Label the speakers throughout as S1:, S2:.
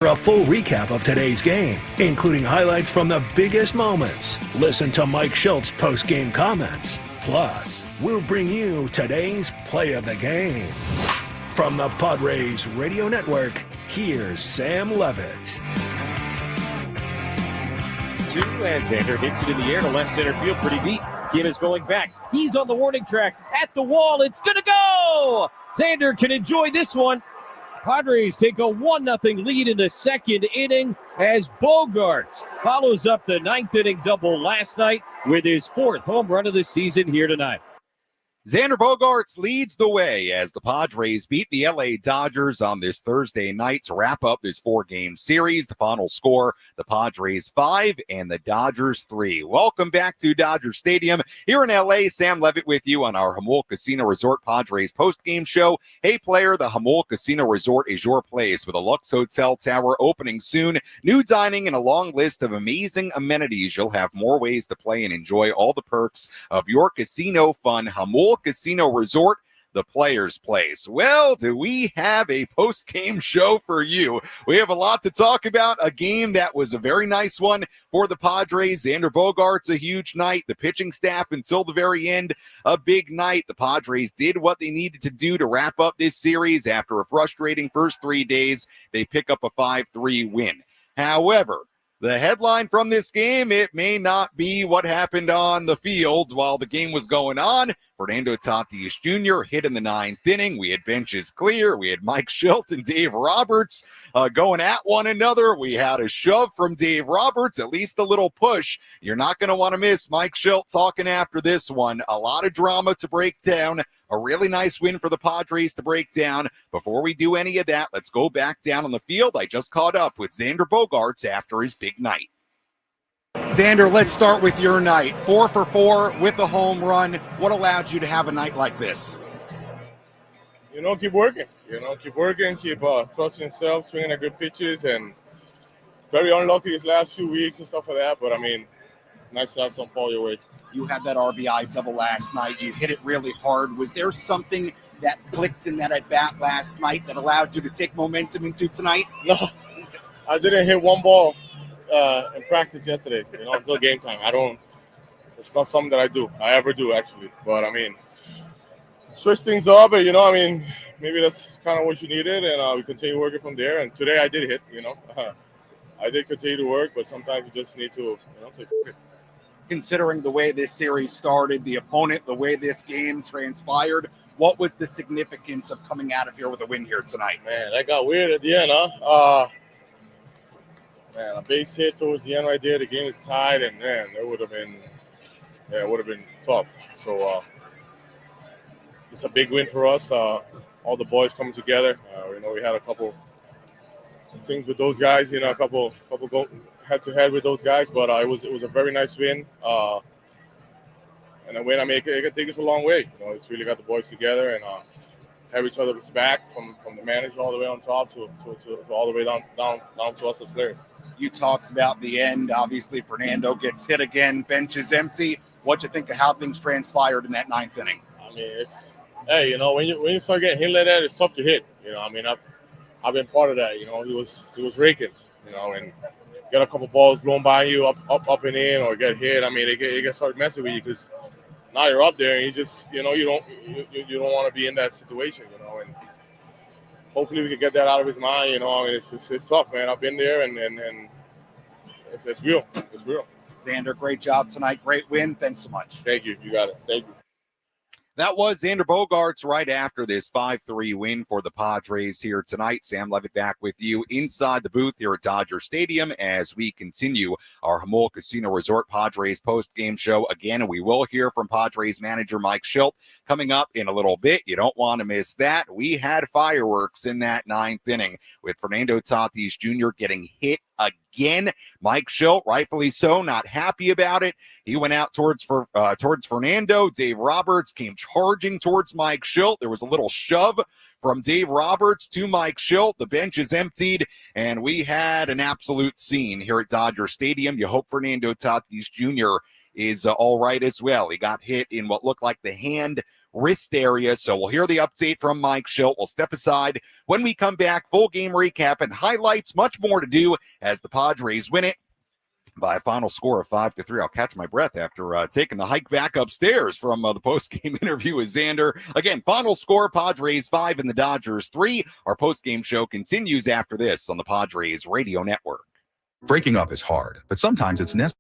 S1: A full recap of today's game, including highlights from the biggest moments. Listen to Mike Shildt's post-game comments. Plus, we'll bring you today's play of the game. From the Padres Radio Network, here's Sam Levitt.
S2: And Xander hits it in the air to left center field pretty deep. Kid is going back. He's on the warning track at the wall. It's going to go! Xander can enjoy this one. Padres take a 1-0 lead in the second inning as Bogaerts follows up the ninth inning double last night with his fourth home run of the season here tonight.
S3: Xander Bogaerts leads the way as the Padres beat the LA Dodgers on this Thursday night to wrap up this 4-game series. The final score, the Padres 5 and the Dodgers 3. Welcome back to Dodger Stadium here in LA. Sam Levitt with you on our Jamul Casino Resort Padres post-game show. Hey player, the Jamul Casino Resort is your place with a Lux Hotel Tower opening soon. New dining and a long list of amazing amenities. You'll have more ways to play and enjoy all the perks of your casino fun. Jamul Casino Resort, the player's place. Well, do we have a post-game show for you? We have a lot to talk about. A game that was a very nice one for the Padres. Xander Bogaerts, a huge night. The pitching staff until the very end, a big night. The Padres did what they needed to do to wrap up this series. After a frustrating first 3 days, they pick up a 5-3 win. However, the headline from this game, it may not be what happened on the field while the game was going on. Fernando Tatis Jr. hit in the ninth inning. We had benches clear. We had Mike Shildt and Dave Roberts going at one another. We had a shove from Dave Roberts, at least a little push. You're not going to want to miss Mike Shildt talking after this one. A lot of drama to break down. A really nice win for the Padres to break down. Before we do any of that, let's go back down on the field. I just caught up with Xander Bogaerts after his big night. Xander, let's start with your night. 4 for 4 with a home run. What allowed you to have a night like this?
S4: Keep working. Keep trusting yourself, swinging at good pitches, and very unlucky these last few weeks and stuff like that. But, nice to have some fall your way.
S3: You had that RBI double last night. You hit it really hard. Was there something that clicked in that at-bat last night that allowed you to take momentum into tonight?
S4: No, I didn't hit one ball in practice yesterday, until game time. It's not something that I ever do, actually. But, switch things up, but, maybe that's kind of what you needed, and we continue working from there. And today I did hit, I did continue to work, but sometimes you just need to, say, fuck it.
S3: Considering the way this series started, the opponent, the way this game transpired, what was the significance of coming out of here with a win here tonight?
S4: Man, that got weird at the end, huh? A base hit towards the end right there. The game is tied, and man, it would have been tough. So it's a big win for us. All the boys coming together. We had a couple things with those guys. A couple go head-to-head with those guys, but it was a very nice win. And a win, it can take us a long way. It's really got the boys together and have each other's back from the manager all the way on top to all the way down to us as players.
S3: You talked about the end. Obviously, Fernando gets hit again. Bench is empty. What'd you think of how things transpired in that ninth inning?
S4: When you start getting hit like that, it's tough to hit. I've been part of that. He was raking. And get a couple balls blown by you up and in, or get hit. It can start messing with you because now you're up there and you just you don't want to be in that situation. And hopefully we can get that out of his mind. It's tough, man. I've been there and it's real. It's real.
S3: Xander, great job tonight. Great win. Thanks so much.
S4: Thank you. You got it. Thank you.
S3: That was Xander Bogaerts right after this 5-3 win for the Padres here tonight. Sam Levitt back with you inside the booth here at Dodger Stadium as we continue our Jamul Casino Resort Padres post-game show. Again, we will hear from Padres manager Mike Shildt coming up in a little bit. You don't want to miss that. We had fireworks in that ninth inning with Fernando Tatis Jr. getting hit again. Mike Shildt, rightfully so, not happy about it. He went out towards Fernando. Dave Roberts came charging towards Mike Shildt. There was a little shove from Dave Roberts to Mike Shildt. The bench is emptied, and we had an absolute scene here at Dodger Stadium. You hope Fernando Tatis Jr. is all right as well. He got hit in what looked like the hand wrist area. So we'll hear the update from Mike Shildt. We'll step aside. When we come back, full game recap and highlights, much more to do as the Padres win it by a final score of 5-3. I'll catch my breath after taking the hike back upstairs from the post-game interview with Xander. Again, final score, Padres 5 and the Dodgers 3. Our post-game show continues after this on the Padres Radio Network.
S5: Breaking up is hard, but sometimes it's necessary.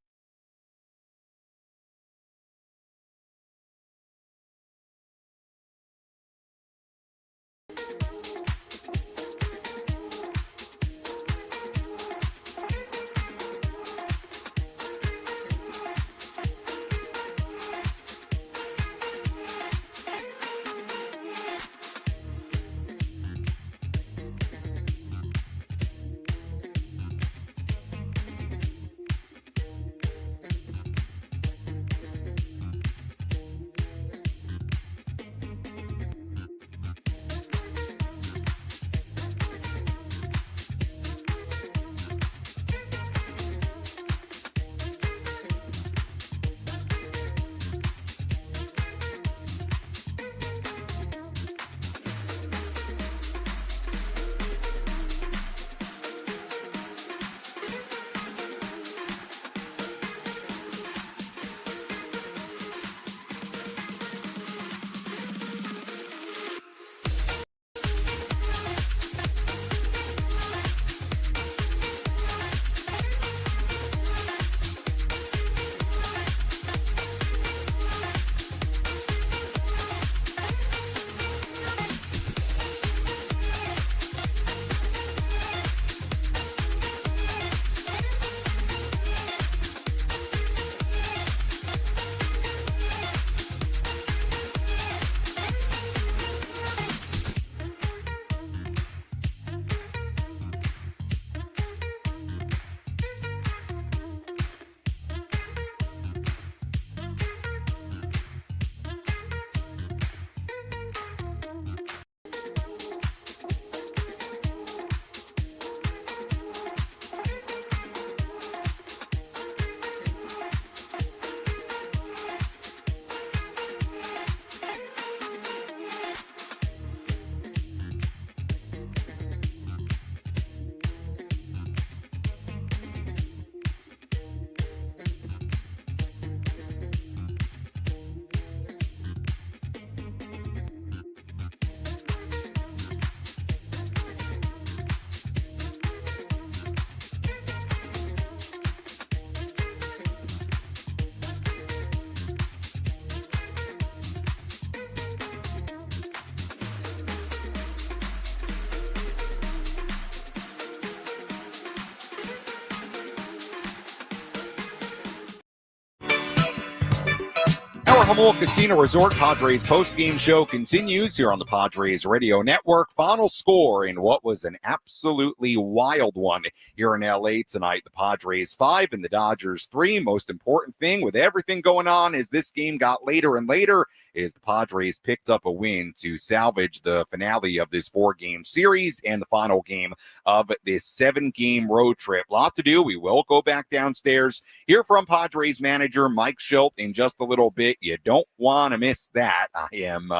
S3: Our Jamul Casino Resort Padres post-game show continues here on the Padres Radio Network. Final score in what was an absolutely wild one here in LA tonight. The Padres 5 and the Dodgers 3. Most important thing with everything going on as this game got later and later is the Padres picked up a win to salvage the finale of this 4-game series and the final game of this 7-game road trip. Lot to do. We will go back downstairs, hear from Padres manager Mike Shildt in just a little bit. You don't want to miss that. I am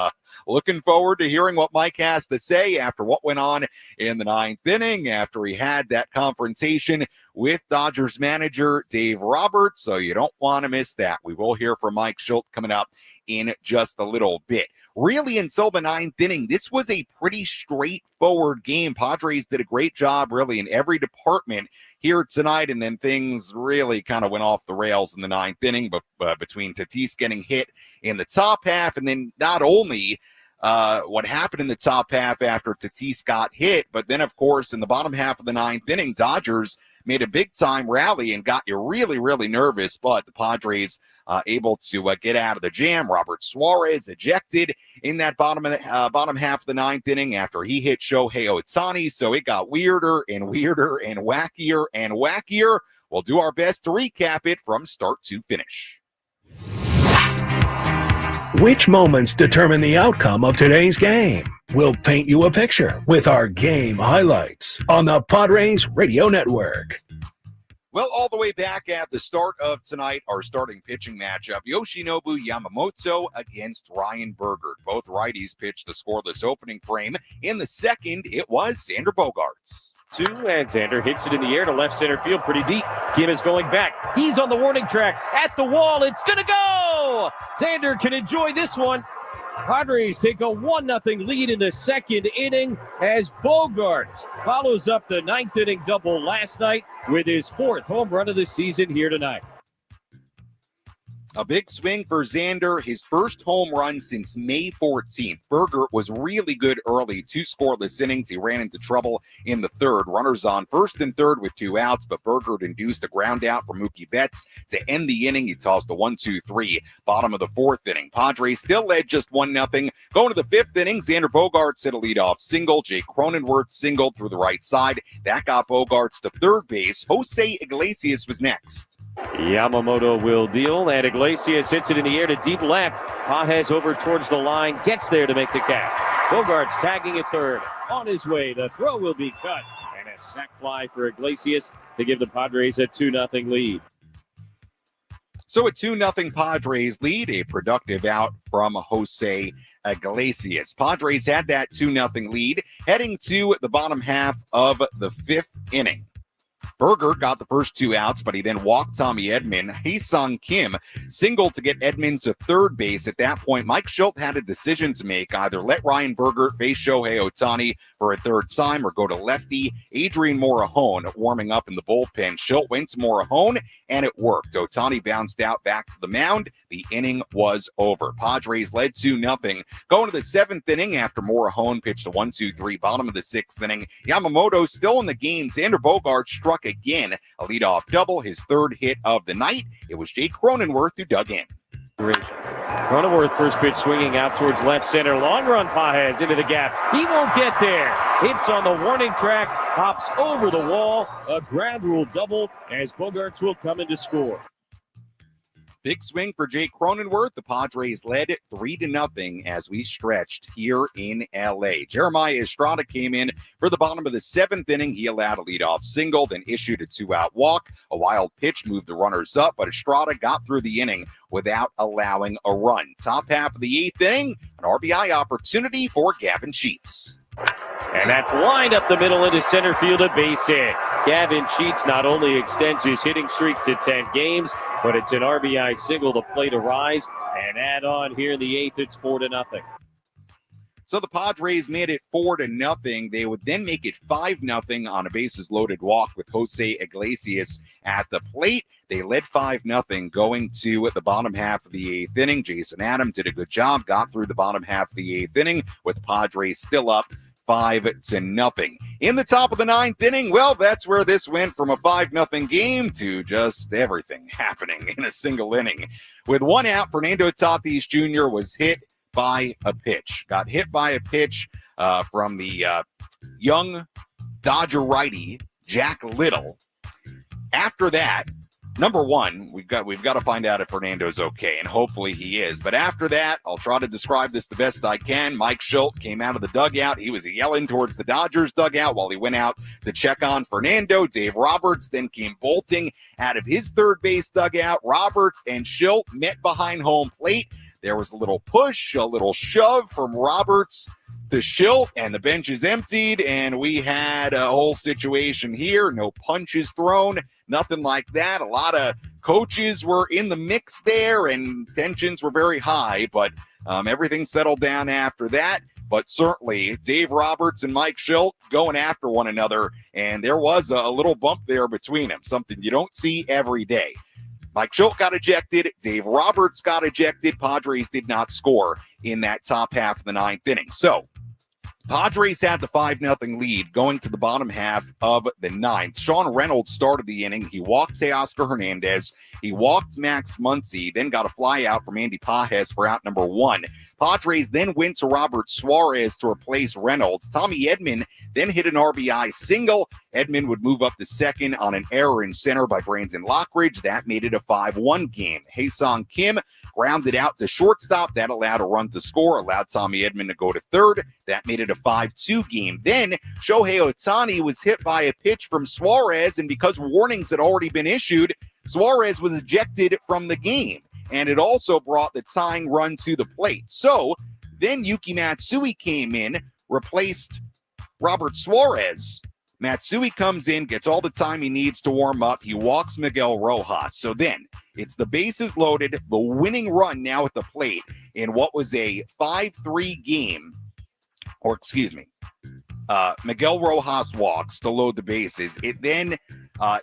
S3: looking forward to hearing what Mike has to say after what went on in the 9th inning, after he had that confrontation with Dodgers manager Dave Roberts. So you don't want to miss that. We will hear from Mike Shildt coming up in just a little bit. Really, until the 9th inning, this was a pretty straightforward game. Padres did a great job, really, in every department here tonight, and then things really kind of went off the rails in the 9th inning, but between Tatis getting hit in the top half, and then not only what happened in the top half after Tatis got hit, but then, of course, in the bottom half of the 9th inning, Dodgers made a big-time rally and got you really, really nervous, but the Padres able to get out of the jam. Robert Suarez ejected in that bottom half of the 9th inning after he hit Shohei Ohtani, so it got weirder and weirder and wackier and wackier. We'll do our best to recap it from start to finish.
S1: Which moments determine the outcome of today's game? We'll paint you a picture with our game highlights on the Padres Radio Network.
S3: Well, all the way back at the start of tonight, our starting pitching matchup, Yoshinobu Yamamoto against Ryan Bogaerts. Both righties pitched the scoreless opening frame. In the second, it was Xander Bogaerts.
S2: And Xander hits it in the air to left center field pretty deep. Kim is going back. He's on the warning track at the wall. It's going to go! Xander can enjoy this one. Padres take a 1-0 lead in the second inning as Bogaerts follows up the ninth inning double last night with his fourth home run of the season here tonight.
S3: A big swing for Xander, his first home run since May 14th. Bogaerts was really good early, 2 scoreless innings. He ran into trouble in the third. Runners on first and third with 2 outs, but Bogaerts induced a ground out for Mookie Betts to end the inning. He tossed a 1-2-3, bottom of the fourth inning. Padres still led just 1-0. Going to the fifth inning, Xander Bogaerts hit a leadoff single. Jake Cronenworth singled through the right side. That got Bogaerts to third base. Jose Iglesias was next.
S2: Yamamoto will deal, and Iglesias hits it in the air to deep left. Pages over towards the line, gets there to make the catch. Bogaerts tagging at third. On his way, the throw will be cut. And a sac fly for Iglesias to give the Padres a 2-0 lead.
S3: So a 2-0 Padres lead, a productive out from Jose Iglesias. Padres had that 2-0 lead heading to the bottom half of the fifth inning. Bogaerts got the first 2 outs, but he then walked Tommy Edman. Hae-Sung Kim singled to get Edman to third base. At that point, Mike Shildt had a decision to make. Either let Ryan Bogaerts face Shohei Ohtani for a third time or go to lefty Adrian Morejon warming up in the bullpen. Shildt went to Morejon, and it worked. Ohtani bounced out back to the mound. The inning was over. Padres led 2-0. Going to the seventh inning after Morejon pitched a 1-2-3, bottom of the sixth inning. Yamamoto still in the game. Xander Bogaerts struck again, a leadoff double, his third hit of the night. It was Jake Cronenworth who dug in.
S2: Cronenworth first pitch swinging out towards left center. Long run Pages into the gap. He won't get there. Hits on the warning track, hops over the wall. A ground rule double as Bogaerts will come in to score.
S3: Big swing for Jake Cronenworth. The Padres led it 3-0 as we stretched here in L.A. Jeremiah Estrada came in for the bottom of the seventh inning. He allowed a leadoff single, then issued a 2-out walk. A wild pitch moved the runners up, but Estrada got through the inning without allowing a run. Top half of the eighth inning, an RBI opportunity for Gavin Sheets.
S2: And that's lined up the middle into center field, a base hit. Gavin Sheets not only extends his hitting streak to 10 games, but it's an RBI single to play to rise. And add on here in the eighth, it's 4-0.
S3: So the Padres made it 4-0. They would then make it 5-0 on a bases loaded walk with Jose Iglesias at the plate. They led 5-0 going to the bottom half of the eighth inning. Jason Adams did a good job, got through the bottom half of the eighth inning with the Padres still up 5-0. In the top of the ninth inning, well, that's where this went from a 5-0 game to just everything happening in a single inning. With 1 out, Fernando Tatis Jr. was hit by a pitch. Got hit by a pitch from the young Dodger righty, Jack Little. After that, number one, we've got to find out if Fernando's okay, and hopefully he is. But after that, I'll try to describe this the best I can. Mike Shildt came out of the dugout. He was yelling towards the Dodgers dugout while he went out to check on Fernando. Dave Roberts then came bolting out of his third base dugout. Roberts and Shildt met behind home plate. There was a little push, a little shove from Roberts to Shildt, and the bench is emptied, and we had a whole situation here. No punches thrown, nothing like that. A lot of coaches were in the mix there, and tensions were very high, but everything settled down after that. But certainly, Dave Roberts and Mike Shildt going after one another, and there was a little bump there between them, something you don't see every day. Mike Shildt got ejected. Dave Roberts got ejected. Padres did not score in that top half of the ninth inning. So Padres had the 5-0 lead going to the bottom half of the ninth. Sean Reynolds started the inning. He walked Teoscar Hernandez. He walked Max Muncy, then got a fly out from Andy Pages for out number 1. Padres then went to Robert Suarez to replace Reynolds. Tommy Edman then hit an RBI single. Edman would move up to second on an error in center by Brandon Lockridge. That made it a 5-1 game. Hae-Sung Kim grounded out to shortstop. That allowed a run to score, allowed Tommy Edman to go to third. That made it a 5-2 game. Then Shohei Ohtani was hit by a pitch from Suarez, and because warnings had already been issued, Suarez was ejected from the game. And it also brought the tying run to the plate. So then Yuki Matsui came in, replaced Robert Suarez. Matsui comes in, gets all the time he needs to warm up. He walks Miguel Rojas. So then it's the bases loaded, the winning run now at the plate in what was a 5-3 game. Or excuse me, Miguel Rojas walks to load the bases. It then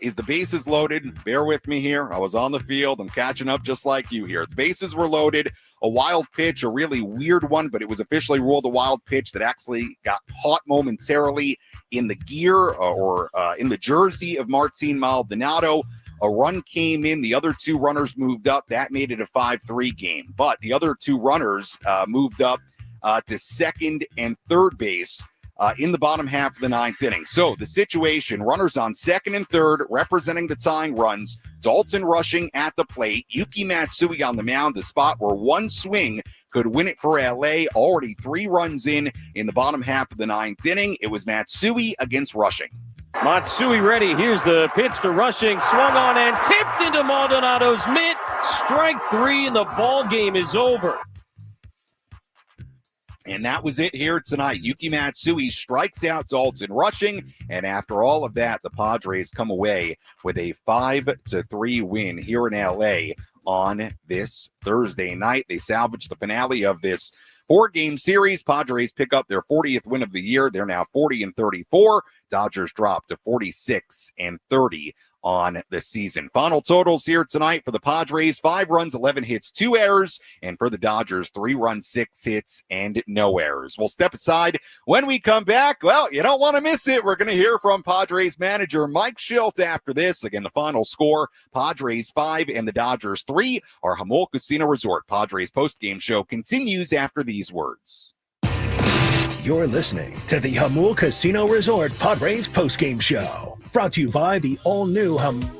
S3: is the bases loaded. Bear with me here. I was on the field. I'm catching up just like you here. The bases were loaded. A wild pitch, a really weird one, but it was officially ruled a wild pitch that actually got caught momentarily in the gear or in the jersey of Martin Maldonado. A run came in. The other two runners moved up. That made it a 5-3 game. But the other two runners moved up to second and third base in the bottom half of the ninth inning. So the situation, runners on second and third, representing the tying runs, Dalton rushing at the plate, Yuki Matsui on the mound, the spot where one swing could win it for LA. Already 3 runs in the bottom half of the ninth inning. It was Matsui against Rushing.
S2: Matsui ready. Here's the pitch to Rushing. Swung on and tipped into Maldonado's mitt. Strike 3 and the ball game is over.
S3: And that was it here tonight. Yuki Matsui strikes out Dalton Rushing. And after all of that, the Padres come away with a 5-3 win here in LA on this Thursday night. They salvaged the finale of this 4-game series. Padres pick up their 40th win of the year. They're now 40-34. Dodgers drop to 46-30 on the season. Final totals here tonight for the Padres: 5 runs, 11 hits, 2 errors, and for the Dodgers, 3 runs, 6 hits, and no errors. We'll step aside. When we come back, well, you don't want to miss it. We're going to hear from Padres manager Mike Shildt after this. Again, the final score, Padres 5 and the Dodgers 3. Our Jamul Casino Resort Padres postgame show continues after these words.
S1: You're listening to the Jamul Casino Resort Padres postgame show, brought to you by the all-new Jamul.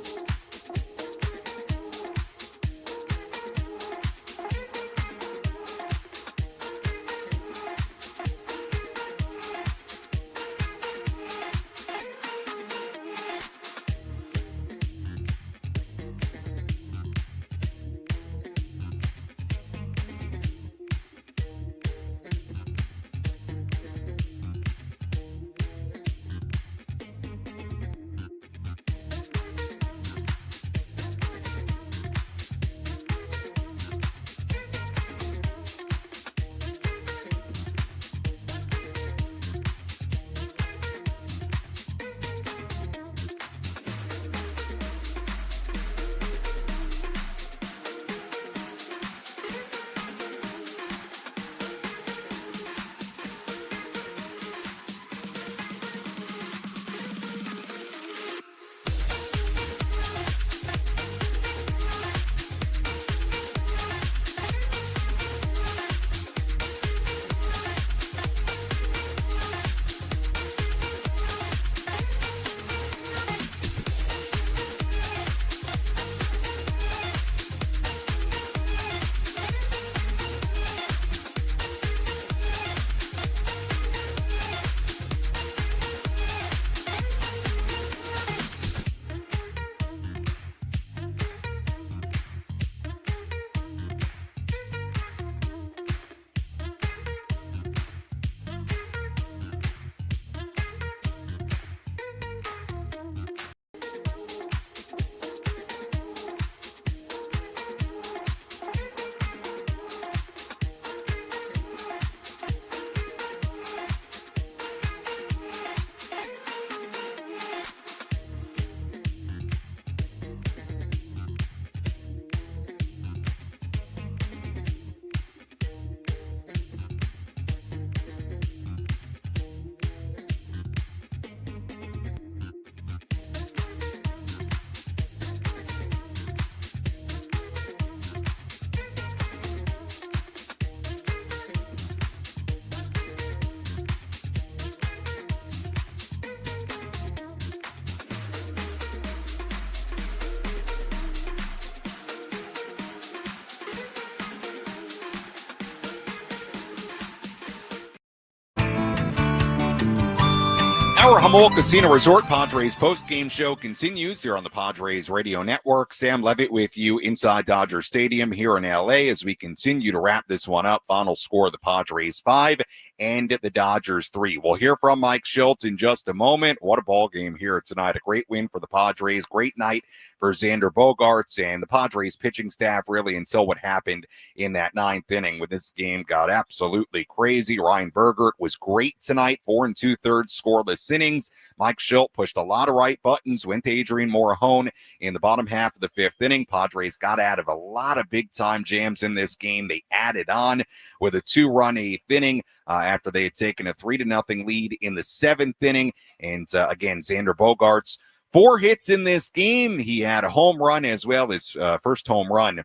S3: Our Jamul Casino Resort Padres post-game show continues here on the Padres Radio Network. Sam Levitt with you inside Dodger Stadium here in L.A. as we continue to wrap this one up. Final score, the Padres 5 and the Dodgers 3. We'll hear from Mike Shildt in just a moment. What a ball game here tonight. A great win for the Padres. Great night for Xander Bogaerts and the Padres pitching staff really until what happened in that ninth inning when this game got absolutely crazy. Ryan Bergert was great tonight, 4 2/3 scoreless innings. Mike Shildt pushed a lot of right buttons, went to Adrian Morejon in the bottom half of the fifth inning. Padres got out of a lot of big-time jams in this game. They added on with a 2-run eighth inning after they had taken a 3-0 lead in the seventh inning. And again, Xander Bogaerts, 4 hits in this game. He had a home run as well, his first home run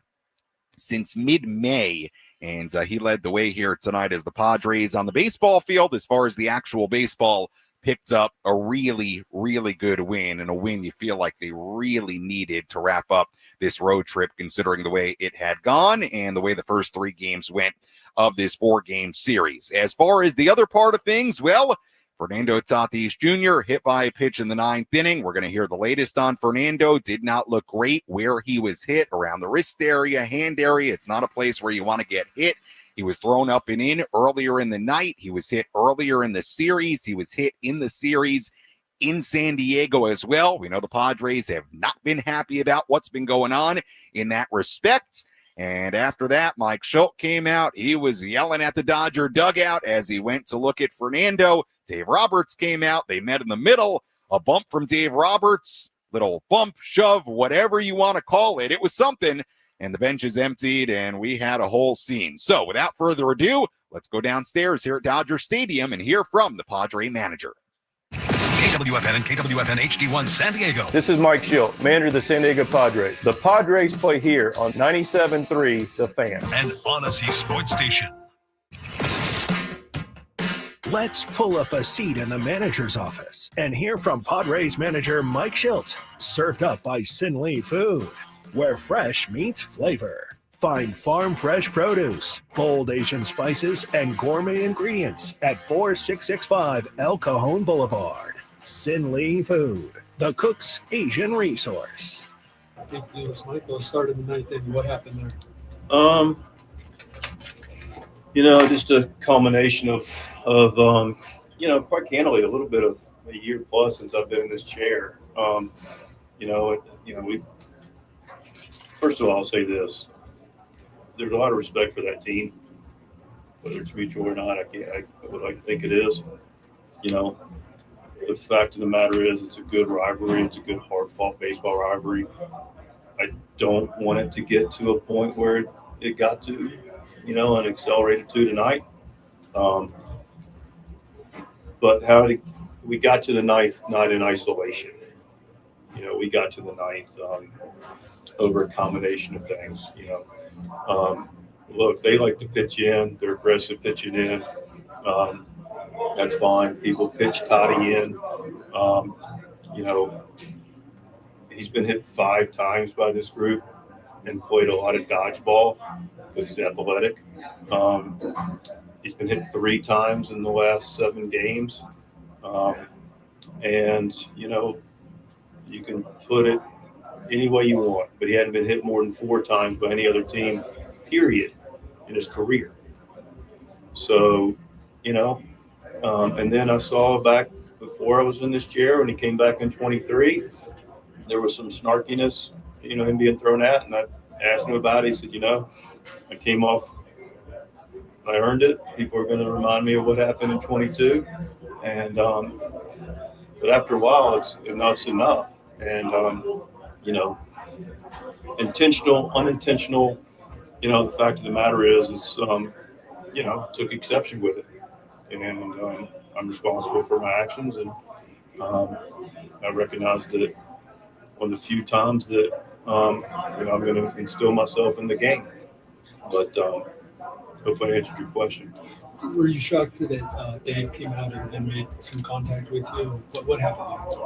S3: since mid-May. And he led the way here tonight as the Padres on the baseball field, as far as the actual baseball, picked up a really, really good win, and a win you feel like they really needed to wrap up this road trip, considering the way it had gone and the way the first 3 games went of this 4-game series. As far as the other part of things, well, Fernando Tatis Jr. hit by a pitch in the ninth inning. We're going to hear the latest on Fernando. Did not look great where he was hit, around the wrist area, hand area. It's not a place where you want to get hit. He was thrown up and in earlier in the night. He was hit earlier in the series. He was hit in the series in San Diego as well. We know the Padres have not been happy about what's been going on in that respect. And after that, Mike Shildt came out. He was yelling at the Dodger dugout as he went to look at Fernando. Dave Roberts came out. They met in the middle. A bump from Dave Roberts, little bump, shove, whatever you want to call it. It was something. And the bench is emptied, and we had a whole scene. So without further ado, let's go downstairs here at Dodger Stadium and hear from the Padre manager.
S6: KWFN and KWFN HD1 San Diego.
S7: This is Mike Shildt, manager of the San Diego Padres. The Padres play here on 97.3 The Fan.
S6: And Odyssey Sports Station.
S1: Let's pull up a seat in the manager's office and hear from Padres manager Mike Shildt. Served up by Sin Lee Food, where fresh meets flavor. Find farm fresh produce, bold Asian spices, and gourmet ingredients at 4665 El Cajon Boulevard. Sin Lee Food, the cook's Asian resource.
S8: Big deal, Mike. Let's start in the ninth inning. What happened there?
S9: Just a culmination of quite candidly, a little bit of a year plus since I've been in this chair. First of all, I'll say this: there's a lot of respect for that team, whether it's mutual or not. I would like to think it is. The fact of the matter is, it's a good rivalry. It's a good, hard-fought baseball rivalry. I don't want it to get to a point where it got to, and accelerated to tonight. But we got to the ninth not in isolation. We got to the ninth over a combination of things. Look, they like to pitch in. They're aggressive pitching in. That's fine. People pitch Toddy in. He's been hit 5 times by this group and played a lot of dodgeball because he's athletic. He's been hit 3 times in the last 7 games. You can put it any way you want, but he hadn't been hit more than 4 times by any other team, period, in his career. So, and then I saw back before I was in this chair when he came back in 23, there was some snarkiness, him being thrown at, and I asked him about it. He said, I came off, I earned it. People are going to remind me of what happened in 22. And, but after a while, enough's enough. And, intentional, unintentional, the fact of the matter is, took exception with it. And I'm responsible for my actions. And I recognize that one of the few times that, I'm going to instill myself in the game. But hopefully I answered your question.
S8: Were you shocked that Dave came out and made some contact with you? What happened there?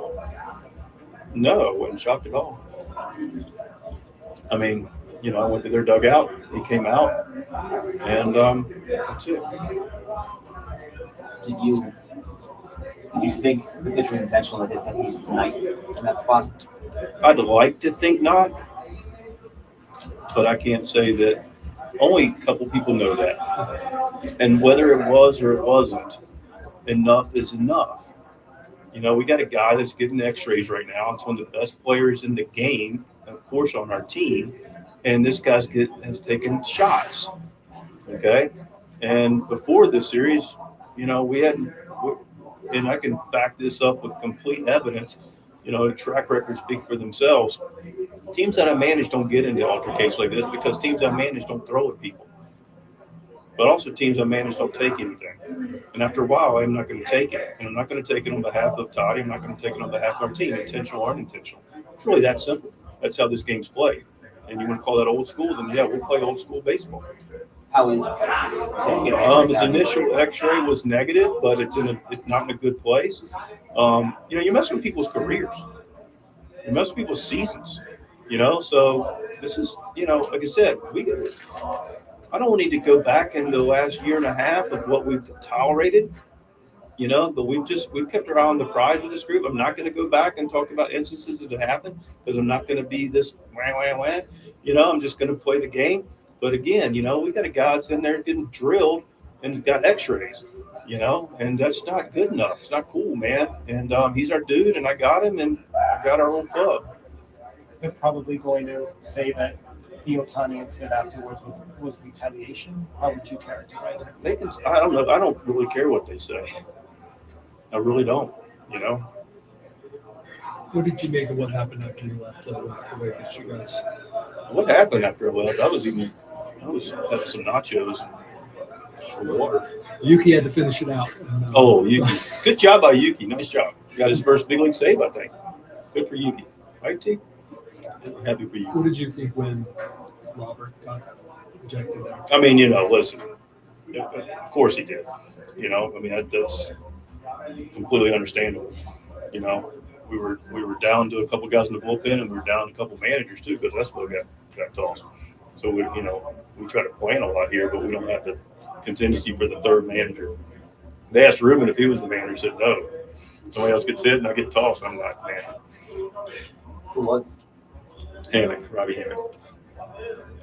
S9: No, I wasn't shocked at all. I mean, I went to their dugout. He came out, and that's it.
S10: Did you Do you think the pitch was intentional to hit Tatis tonight in that spot?
S9: I'd like to think not, but I can't say that. Only a couple people know that. And whether it was or it wasn't, enough is enough. You know, we got a guy that's getting x-rays right now. It's one of the best players in the game, of course, on our team. And this guy's has taken shots. Okay? And before this series, you know, we hadn't – and I can back this up with complete evidence. You know, track records speak for themselves. Teams that I manage don't get into altercations like this because teams I manage don't throw at people. But also teams I manage don't take anything. And after a while, I'm not going to take it. And I'm not going to take it on behalf of Toddy. I'm not going to take it on behalf of our team, intentional or unintentional. It's really that simple. That's how this game's played. And you want to call that old school, then yeah, we'll play old school baseball.
S10: How is Texas?
S9: His initial X-ray was negative, but it's not in a good place. You know, you mess with people's careers. You mess with people's seasons. You know, so this is, you know, like I said, I don't need to go back in the last year and a half of what we've tolerated. You know, but we've kept our eye on the prize with this group. I'm not going to go back and talk about instances that have happened because I'm not going to be this wah. You know, I'm just going to play the game. But again, you know, we got a guy that's in there getting drilled and got x-rays, you know, and that's not good enough. It's not cool, man. And he's our dude, and I got him, and I got our whole club.
S11: They're probably going to say that the Ohtani incident afterwards was retaliation. How would you characterize it?
S9: I don't know. I don't really care what they say. I really don't, you know.
S8: What did you make of what happened after you left the way that you guys?
S9: What happened after I left? I was having some nachos and water.
S8: Yuki had to finish it out. And,
S9: Yuki. Good job by Yuki. Nice job. Got his first big league save, I think. Good for Yuki. Right, T? I'm happy for you.
S8: What did you think when Robert got ejected there?
S9: I mean, you know, listen. Of course he did. You know, I mean, that's completely understandable. You know, we were down to a couple guys in the bullpen, and we were down a couple managers too because that's what got tossed. So we try to plan a lot here, but we don't have the contingency for the third manager. They asked Ruben if he was the manager. He said no. Somebody else gets hit, and I get tossed. I'm not the manager.
S10: Who was?
S9: Robbie Hammock.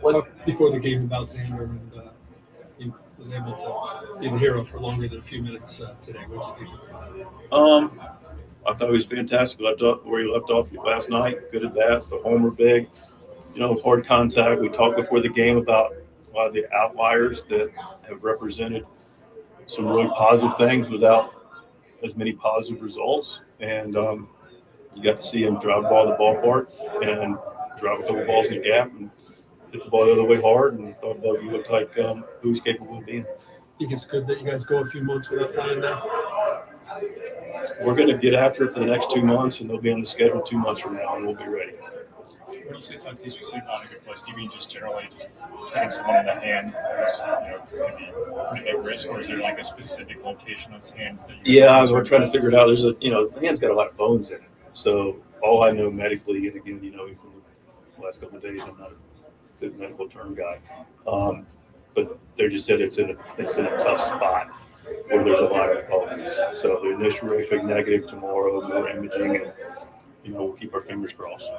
S8: Talk before the game about Xander, and he was able to be the hero for longer than a few minutes today. What did you think of that?
S9: I thought he was fantastic. Left up where he left off last night. Good at bats. The homer big. You know, hard contact. We talked before the game about a lot of the outliers that have represented some really positive things without as many positive results. And you got to see him drive the ball to the ballpark and drive a couple balls in the gap and hit the ball the other way hard. And thought Bogey looked like who he's capable of being.
S8: Think it's good that you guys go a few months without playing now?
S9: We're going to get after it for the next 2 months, and they'll be on the schedule 2 months from now, and we'll be ready.
S12: When you say Tatis was not in a good place, do you mean just generally just hitting someone in the hand is, could be pretty big risk, or is there like a specific location on his hand?
S9: We're trying to figure it out. There's the hand's got a lot of bones in it. So all I know medically, and again, from the last couple of days, I'm not a good medical term guy, but they just said it's in a tough spot where there's a lot of bones. So the initial rating negative tomorrow, more imaging, and we'll keep our fingers crossed.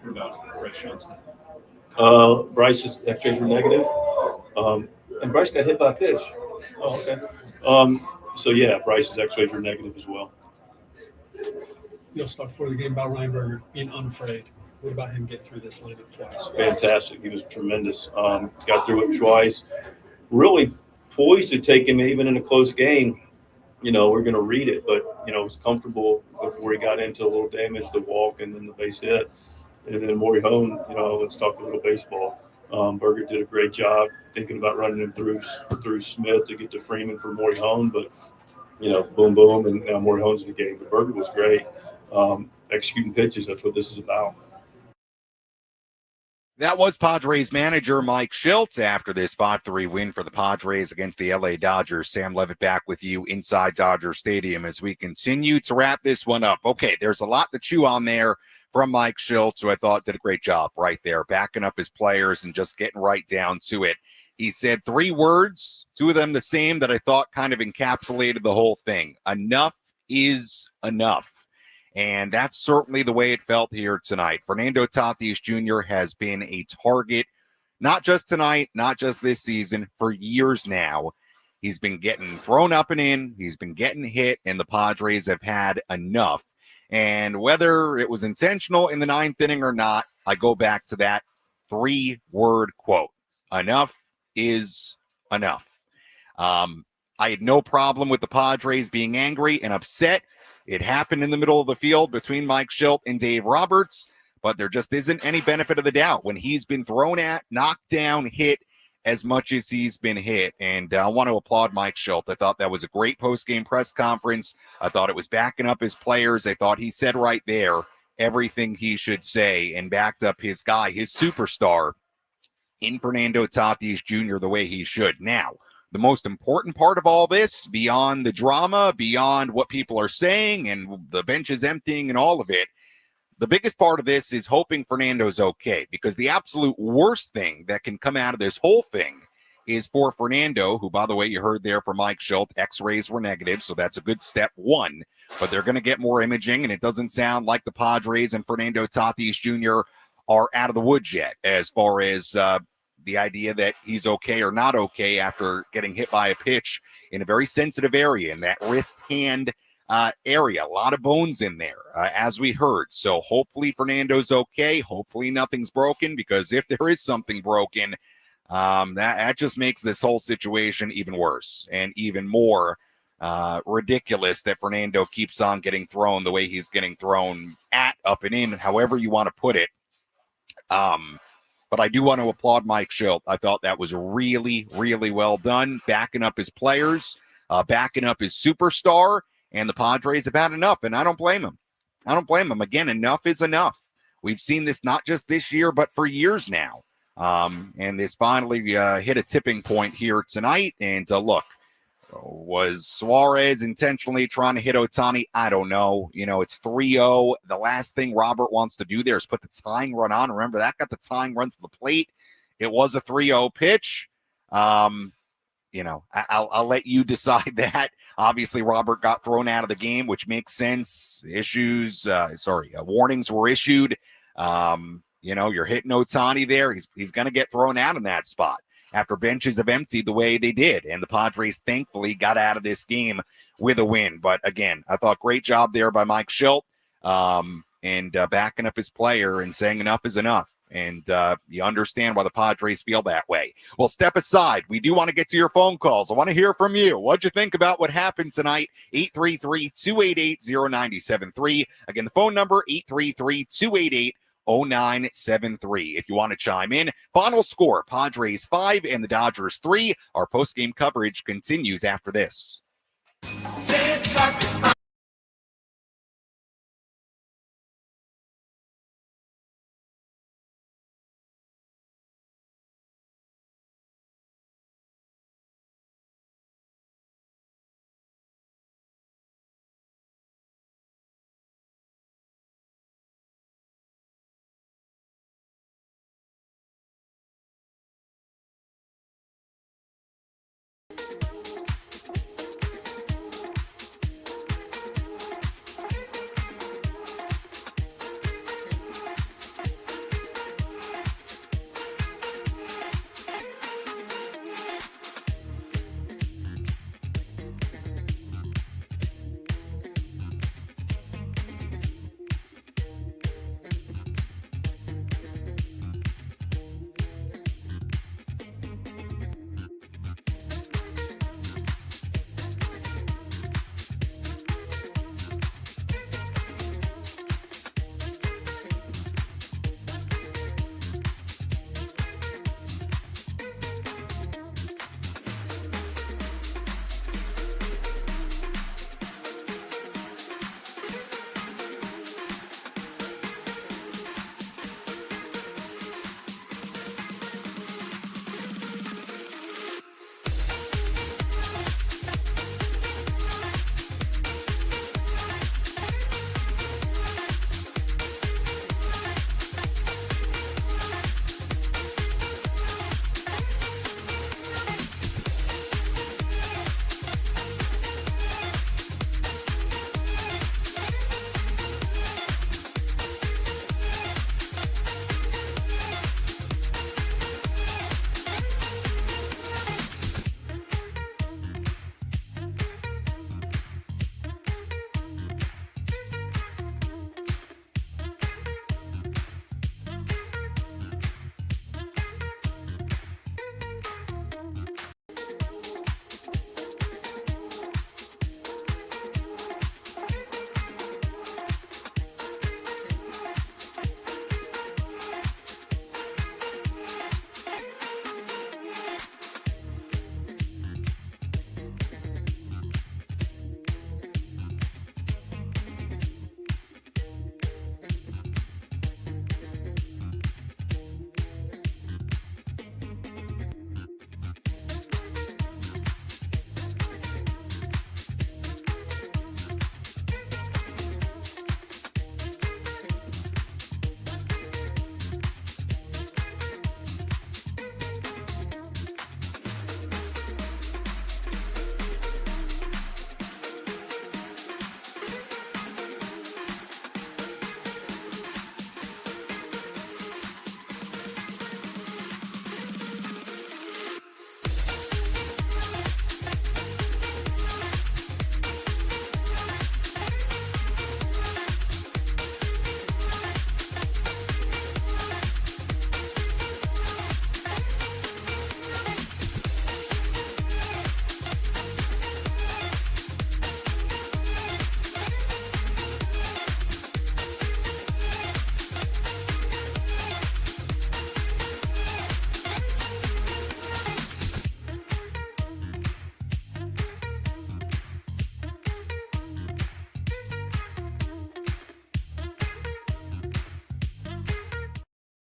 S12: What about Bryce Johnson?
S9: Bryce's X-rays were negative, and Bryce got hit by a pitch. Oh, okay. So yeah, Bryce's X-rays were negative as well.
S8: You'll start before the game about Reinberger being unafraid. What about him getting through this lineup twice?
S9: Fantastic. He was tremendous. Got through it twice. Really poised to take him even in a close game. We're going to read it, but, was comfortable before he got into a little damage, the walk and then the base hit. And then Maury Hone, let's talk a little baseball. Berger did a great job thinking about running him through Smith to get to Freeman for Maury Hone, but, boom, boom, and now Maury Hone's in the game. But Berger was great. Executing pitches, that's what this is about.
S3: That was Padres manager Mike Shildt after this 5-3 win for the Padres against the LA Dodgers. Sam Levitt back with you inside Dodger Stadium as we continue to wrap this one up. Okay, there's a lot to chew on there from Mike Shildt, who I thought did a great job right there, backing up his players and just getting right down to it. He said 3 words, 2 of them the same, that I thought kind of encapsulated the whole thing. Enough is enough. And that's certainly the way it felt here tonight. Fernando Tatis Jr. has been a target, not just tonight, not just this season, for years now. He's been getting thrown up and in. He's been getting hit, and the Padres have had enough. And whether it was intentional in the ninth inning or not, I go back to that 3-word quote. Enough is enough. I had no problem with the Padres being angry and upset. It happened in the middle of the field between Mike Shildt and Dave Roberts, but there just isn't any benefit of the doubt when he's been thrown at, knocked down, hit as much as he's been hit. And I want to applaud Mike Shildt. I thought that was a great post-game press conference. I thought it was backing up his players. I thought he said right there everything he should say and backed up his guy, his superstar, in Fernando Tatis Jr. the way he should. Now, the most important part of all this, beyond the drama, beyond what people are saying and the bench is emptying and all of it, the biggest part of this is hoping Fernando's okay, because the absolute worst thing that can come out of this whole thing is for Fernando, who, by the way, you heard there from Mike Shildt, x-rays were negative, so that's a good step one, but they're going to get more imaging, and it doesn't sound like the Padres and Fernando Tatis Jr. are out of the woods yet as far as the idea that he's okay or not okay after getting hit by a pitch in a very sensitive area in that wrist hand area. A lot of bones in there, as we heard. So hopefully Fernando's okay. Hopefully nothing's broken, because if there is something broken, that just makes this whole situation even worse and even more ridiculous that Fernando keeps on getting thrown the way he's getting thrown at, up and in, however you want to put it. But I do want to applaud Mike Shildt. I thought that was really, really well done, backing up his players, backing up his superstar, and the Padres have had enough, and I don't blame him. I don't blame him. Again, enough is enough. We've seen this not just this year, but for years now. And this finally hit a tipping point here tonight. And look, was Suarez intentionally trying to hit Ohtani? I don't know. You know, it's 3-0. The last thing Robert wants to do there is put the tying run on. Remember, that got the tying run to the plate. It was a 3-0 pitch. You know, I'll let you decide that. Obviously, Robert got thrown out of the game, which makes sense. Warnings were issued. You know, you're hitting Ohtani there. He's going to get thrown out in that spot after benches have emptied the way they did. And the Padres thankfully got out of this game with a win. But again, I thought great job there by Mike Shildt and backing up his player and saying enough is enough. And you understand why the Padres feel that way. Well, step aside. We do want to get to your phone calls. I want to hear from you. What'd you think about what happened tonight? 833-288-0973. Again, the phone number, 833-288-0973. If you want to chime in. Final score, Padres 5 and the Dodgers 3. Our post-game coverage continues after this.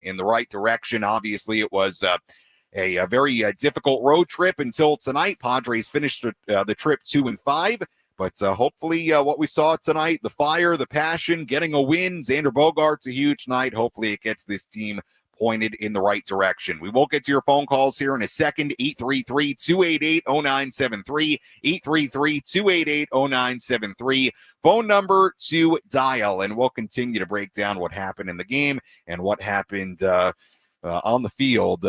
S3: in the right direction. Obviously, it was a very difficult road trip until tonight. Padres finished the trip 2-5. But hopefully what we saw tonight, the fire, the passion, getting a win, Xander Bogaerts, a huge night. Hopefully it gets this team pointed in the right direction. We will get to your phone calls here in a second. 833-288-0973, 833-288-0973. Phone number to dial, and we'll continue to break down what happened in the game and what happened on the field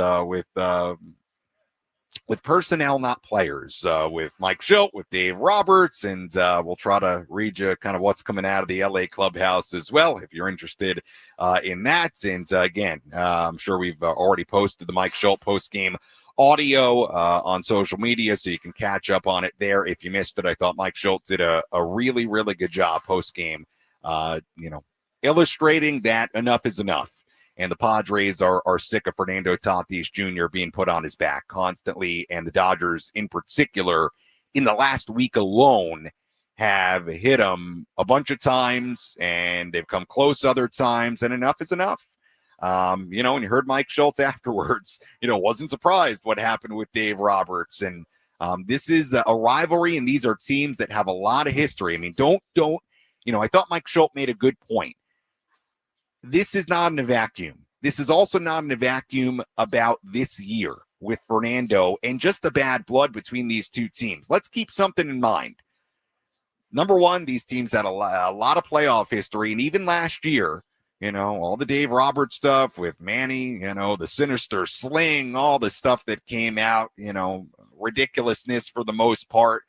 S3: with personnel, not players, with Mike Shildt, with Dave Roberts, and we'll try to read you kind of what's coming out of the LA clubhouse as well, if you're interested in that. And again, I'm sure we've already posted the Mike Shildt post-game audio on social media, so you can catch up on it there if you missed it. I thought Mike Shildt did a really, really good job post-game, illustrating that enough is enough. And the Padres are sick of Fernando Tatis Jr. being put on his back constantly. And the Dodgers in particular, in the last week alone, have hit him a bunch of times, and they've come close other times, and enough is enough. And you heard Mike Shildt afterwards, wasn't surprised what happened with Dave Roberts. And this is a rivalry, and these are teams that have a lot of history. I mean, I thought Mike Shildt made a good point. This is not in a vacuum. This is also not in a vacuum about this year with Fernando and just the bad blood between these two teams. Let's keep something in mind. Number one, these teams had a lot of playoff history, and even last year, all the Dave Roberts stuff with Manny, the sinister sling, all the stuff that came out, ridiculousness for the most part.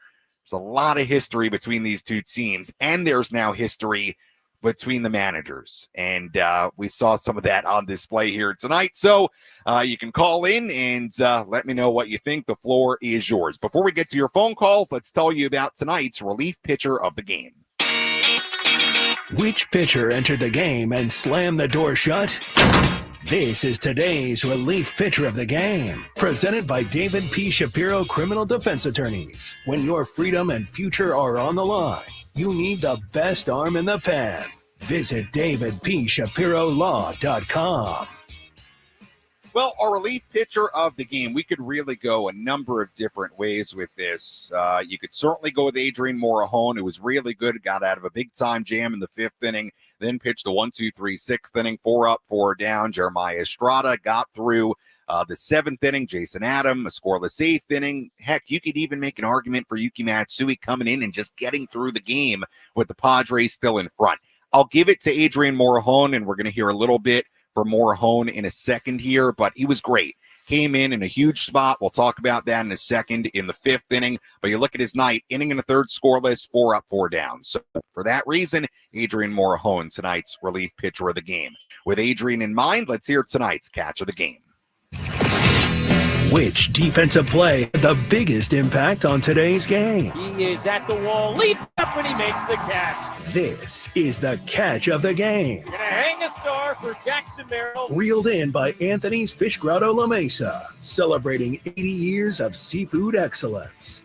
S3: There's a lot of history between these two teams, and there's now history between the managers. And we saw some of that on display here tonight. So you can call in and let me know what you think. The floor is yours. Before we get to your phone calls, let's tell you about tonight's relief pitcher of the game.
S1: Which pitcher entered the game and slammed the door shut? This is today's relief pitcher of the game, presented by David P. Shapiro Criminal Defense Attorneys. When your freedom and future are on the line, you need the best arm in the pen. Visit davidpshapirolaw.com.
S3: Well, our relief pitcher of the game, we could really go a number of different ways with this. You could certainly go with Adrian Morejon, who was really good, got out of a big-time jam in the 5th inning, then pitched the 1-2-3-6th inning, 4 up, 4 down. Jeremiah Estrada got through the 7th inning. Jason Adam, a scoreless 8th inning. Heck, you could even make an argument for Yuki Matsui coming in and just getting through the game with the Padres still in front. I'll give it to Adrian Morejon, and we're going to hear a little bit for Morejon in a second here, but he was great. Came in a huge spot. We'll talk about that in a second in the 5th inning. But you look at his night, inning in the 3rd scoreless, 4 up, 4 down. So for that reason, Adrian Morejon, tonight's relief pitcher of the game. With Adrian in mind, let's hear tonight's catch of the game.
S1: Which defensive play had the biggest impact on today's game?
S2: He is at the wall, leap up, and he makes the catch.
S1: This is the catch of the game.
S2: Gonna hang a star for Jackson Merrill.
S1: Reeled in by Anthony's Fish Grotto La Mesa, celebrating 80 years of seafood excellence.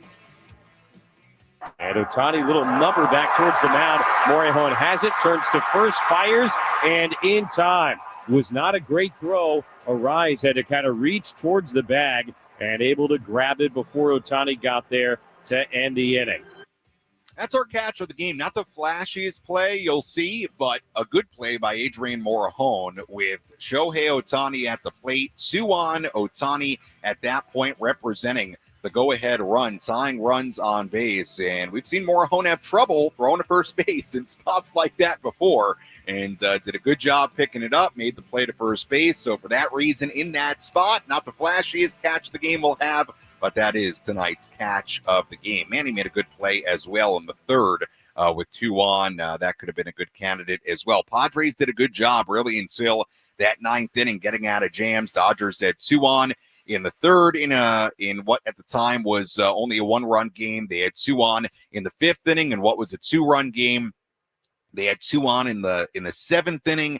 S2: And Ohtani, little number back towards the mound. Morejon has it, turns to first, fires, and in time. Was not a great throw. Arise had to kind of reach towards the bag and able to grab it before Ohtani got there to end the inning.
S3: That's our catch of the game. Not the flashiest play you'll see, but a good play by Adrian Morejon with Shohei Ohtani at the plate. 2 on. Ohtani at that point representing the go-ahead run, tying runs on base. And we've seen Morejon have trouble throwing to first base in spots like that before, and did a good job picking it up, made the play to first base. So for that reason, in that spot, not the flashiest catch the game will have, but that is tonight's catch of the game. Manny made a good play as well in the 3rd with 2 on. That could have been a good candidate as well. Padres did a good job really until that 9th inning, getting out of jams. Dodgers had 2 on. In the 3rd, in what at the time was only a 1-run game, they had 2 on. In the 5th inning, in what was a 2-run game, they had 2 on. In the 7th inning,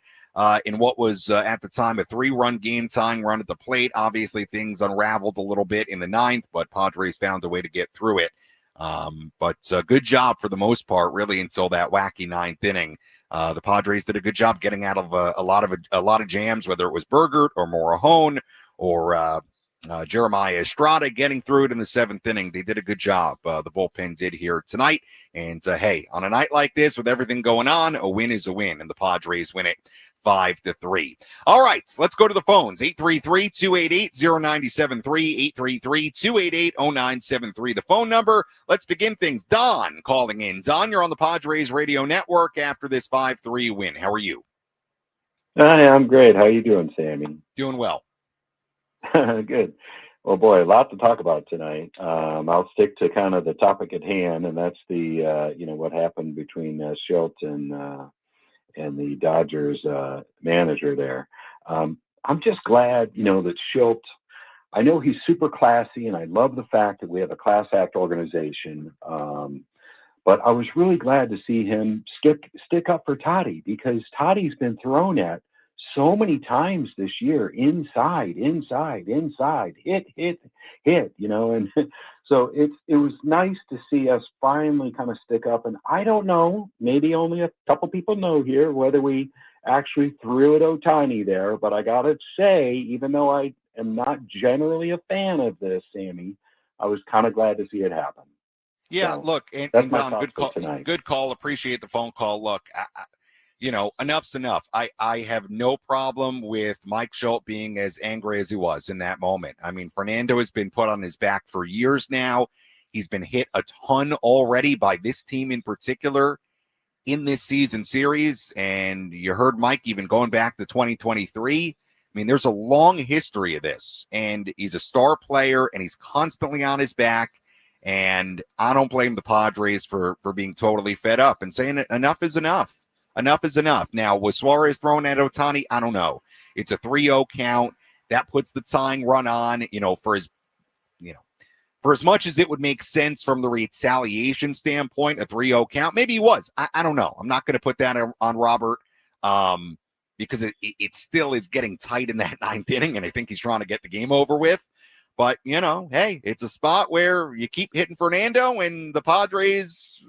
S3: in what was at the time a 3-run game, tying run at the plate. Obviously, things unraveled a little bit in the 9th, but Padres found a way to get through it. But good job for the most part, really, until that wacky ninth inning. The Padres did a good job getting out of a lot of jams, whether it was Bogaerts or Morahone or Jeremiah Estrada getting through it in the seventh inning. They did a good job. The bullpen did here tonight. And hey, on a night like this with everything going on, a win is a win, and the Padres win it 5-3. All right, let's go to the phones. 833-288-0973, 833-288-0973. The phone number. Let's begin things. Don calling in. Don, you're on the Padres Radio Network after this 5-3 win. How are you?
S13: Hi, I'm great. How are you doing, Sammy?
S3: Doing well.
S13: Good. Well, boy, a lot to talk about tonight. I'll stick to kind of the topic at hand, and that's the what happened between Shildt and the Dodgers manager there. I'm just glad, that Shildt, I know he's super classy, and I love the fact that we have a class act organization. But I was really glad to see him stick up for Toddy, because Toddy's been thrown at so many times this year, inside, hit, and so it was nice to see us finally kind of stick up. And I don't know, maybe only a couple people know here whether we actually threw at Ohtani there, but I gotta say, even though I am not generally a fan of this, Sammy, I was kind of glad to see it happen.
S3: Yeah,
S13: so
S3: look, and
S13: Don,
S3: good call
S13: tonight.
S3: Good call. Appreciate the phone call. Look, enough's enough. I have no problem with Mike Shildt being as angry as he was in that moment. I mean, Fernando has been put on his back for years now. He's been hit a ton already by this team in particular in this season series. And you heard Mike even going back to 2023. I mean, there's a long history of this. And he's a star player, and he's constantly on his back. And I don't blame the Padres for being totally fed up and saying enough is enough. Enough is enough. Now, was Suarez thrown at Ohtani? I don't know. It's a 3-0 count. That puts the tying run on, for as much as it would make sense from the retaliation standpoint, a 3-0 count. Maybe he was. I don't know. I'm not going to put that on Robert because it still is getting tight in that ninth inning, and I think he's trying to get the game over with. But, hey, it's a spot where you keep hitting Fernando, and the Padres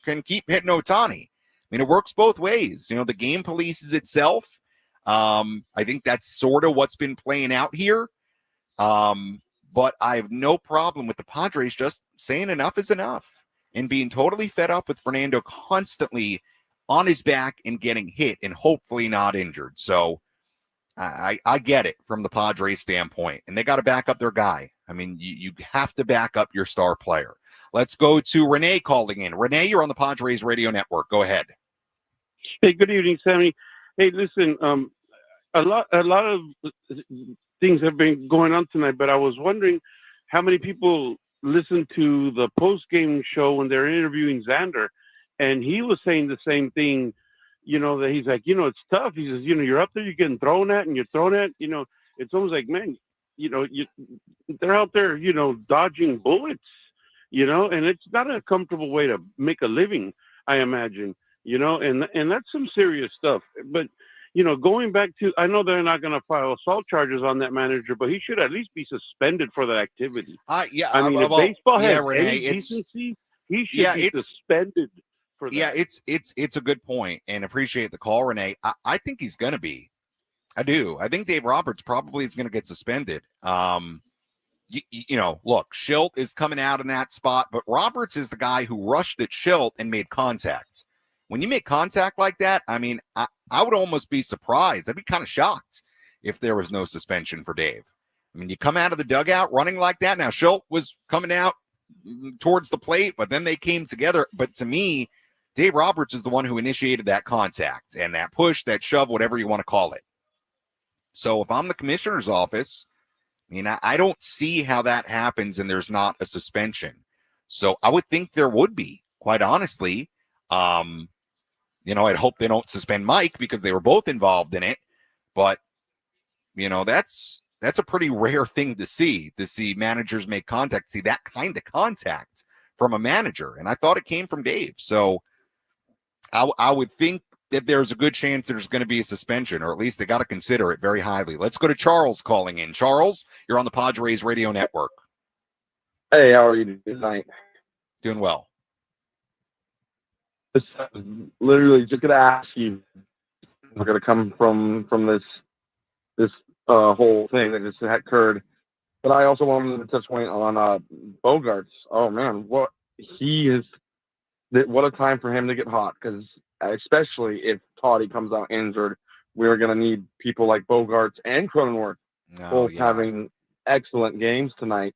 S3: can keep hitting Ohtani. I mean, it works both ways. The game polices itself. I think that's sort of what's been playing out here. But I have no problem with the Padres just saying enough is enough and being totally fed up with Fernando constantly on his back and getting hit and hopefully not injured. So I get it from the Padres standpoint, and they got to back up their guy. I mean, you have to back up your star player. Let's go to Renee calling in. Renee, you're on the Padres Radio Network. Go ahead.
S14: Hey, good evening, Sammy. Hey, listen, a lot of things have been going on tonight, but I was wondering how many people listened to the post-game show when they're interviewing Xander, and he was saying the same thing, that he's like, it's tough. He says, you're up there, you're getting thrown at, and you're thrown at, it's almost like, man, they're out there, dodging bullets, and it's not a comfortable way to make a living, I imagine, and that's some serious stuff. But, going back to, I know they're not going to file assault charges on that manager, but he should at least be suspended for that activity. If baseball has any decency, he should be suspended for that.
S3: Yeah, it's a good point, and appreciate the call, Renee. I think he's going to be. I do. I think Dave Roberts probably is going to get suspended. Look, Shildt is coming out in that spot, but Roberts is the guy who rushed at Shildt and made contact. When you make contact like that, I mean, I would almost be surprised. I'd be kind of shocked if there was no suspension for Dave. I mean, you come out of the dugout running like that. Now, Shildt was coming out towards the plate, but then they came together. But to me, Dave Roberts is the one who initiated that contact and that push, that shove, whatever you want to call it. So if I'm the commissioner's office, I mean, I don't see how that happens and there's not a suspension. So I would think there would be, quite honestly. I'd hope they don't suspend Mike because they were both involved in it. But, that's a pretty rare thing to see managers make contact, see that kind of contact from a manager. And I thought it came from Dave. So I would think that there's a good chance there's going to be a suspension, or at least they got to consider it very highly. Let's go to Charles calling in. Charles, you're on the Padres Radio Network.
S15: Hey, how are you tonight?
S3: Doing well.
S15: Literally just gonna ask you. We're gonna come from this whole thing that just occurred, but I also wanted to touch point on Bogaerts. Oh man, what a time for him to get hot, because especially if Toddy comes out injured, we're gonna need people like Bogaerts and Cronenworth both having excellent games tonight.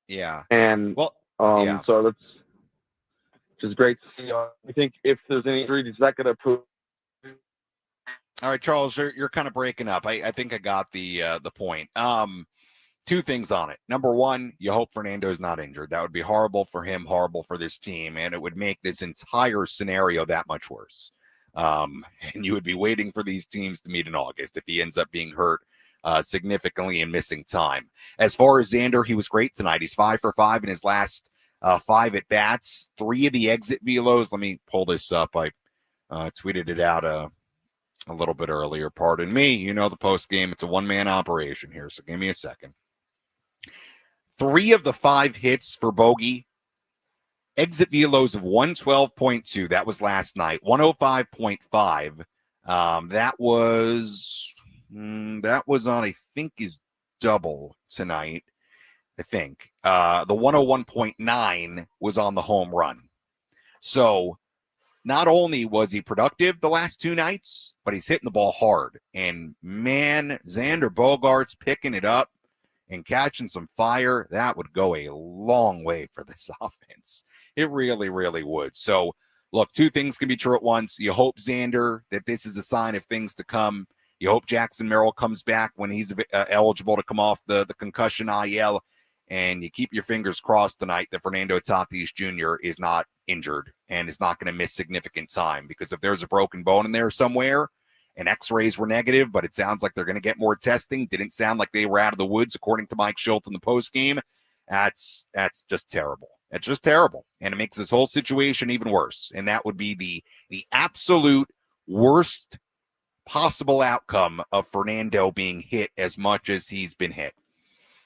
S3: Yeah.
S15: And
S3: yeah.
S15: So that's just great to see. I think if there's any injuries that could improve.
S3: All right, Charles, you're kind of breaking up. I think I got the point. Two things on it. Number one, you hope Fernando's not injured. That would be horrible for him, horrible for this team, and it would make this entire scenario that much worse. And you would be waiting for these teams to meet in August if he ends up being hurt significantly and missing time. As far as Xander, he was great tonight. He's 5 for 5 in his last 5 at-bats. 3 of the exit velos. Let me pull this up. I tweeted it out a little bit earlier. Pardon me. You know the post game. It's a one-man operation here, so give me a second. 3 of the 5 hits for Bogey. Exit velos of 112.2. That was last night. 105.5. That was on, I think, his double tonight. I think. The 101.9 was on the home run. So not only was he productive the last 2 nights, but he's hitting the ball hard. And, man, Xander Bogaerts picking it up and catching some fire, that would go a long way for this offense. It really, really would. So, look, 2 things can be true at once. You hope, Xander, that this is a sign of things to come. You hope Jackson Merrill comes back when he's eligible to come off the concussion IL. And you keep your fingers crossed tonight that Fernando Tatis Jr. is not injured and is not going to miss significant time. Because if there's a broken bone in there somewhere and x-rays were negative, but it sounds like they're going to get more testing, didn't sound like they were out of the woods, according to Mike Shildt in the postgame, that's just terrible. It's just terrible. And it makes this whole situation even worse. And that would be the absolute worst possible outcome of Fernando being hit as much as he's been hit.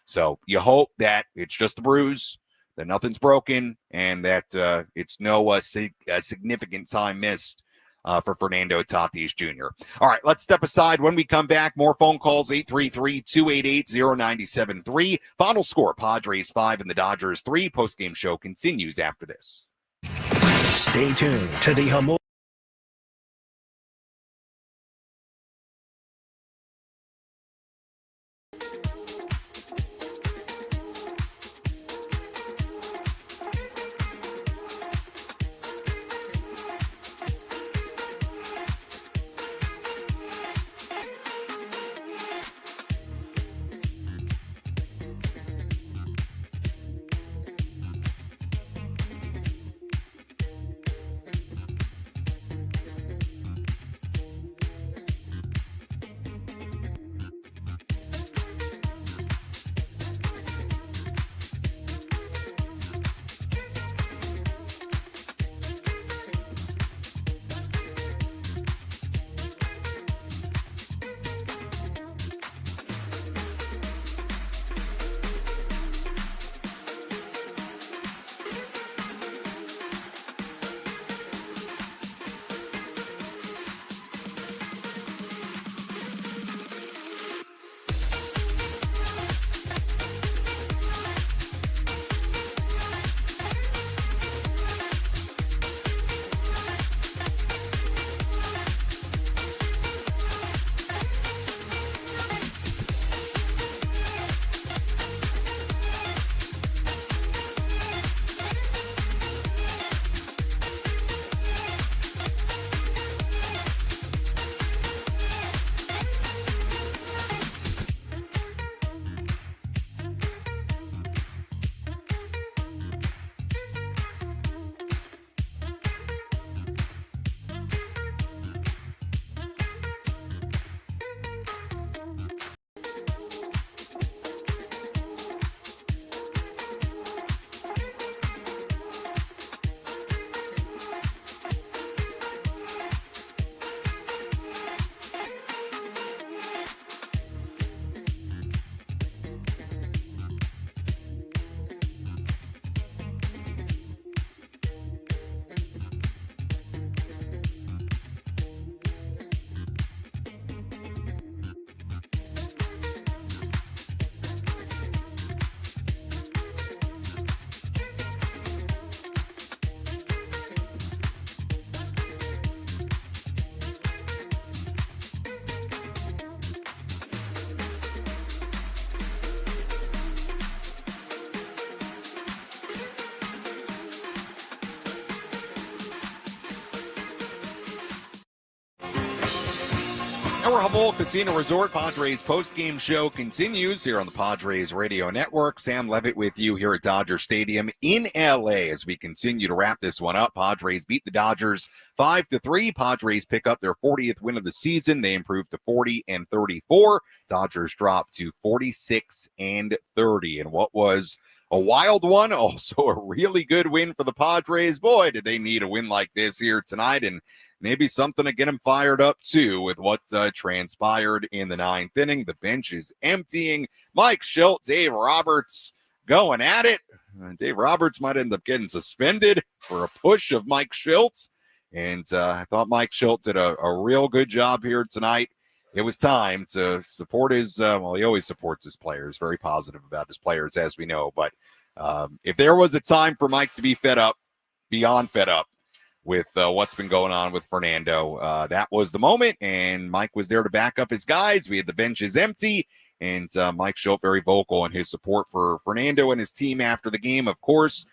S3: So you hope that it's just a bruise, that nothing's broken, and that it's no significant time missed for Fernando Tatis Jr. All right, let's step aside. When we come back, more phone calls, 833-288-0973. Final score, Padres 5 and the Dodgers 3. Postgame show continues after this.
S1: Stay tuned to the Jamul.
S3: Our Jamul Casino Resort Padres post-game show continues here on the Padres Radio Network. Sam Levitt with you here at Dodger Stadium in L.A. as we continue to wrap this one up. Padres beat the Dodgers 5-3. Padres pick up their 40th win of the season. They improved to 40-34. Dodgers dropped to 46-30 in what was a wild one, also a really good win for the Padres. Boy, did they need a win like this here tonight, and maybe something to get them fired up, too, with what transpired in the ninth inning. The bench is emptying. Mike Shildt, Dave Roberts going at it. Dave Roberts might end up getting suspended for a push of Mike Shildt. And I thought Mike Shildt did a real good job here tonight. It was time to support his, he always supports his players, very positive about his players, as we know. But if there was a time for Mike to be fed up, beyond fed up, with what's been going on with Fernando. That was the moment, and Mike was there to back up his guys. We had the benches empty, and Mike Shildt very vocal in his support for Fernando and his team after the game, of course.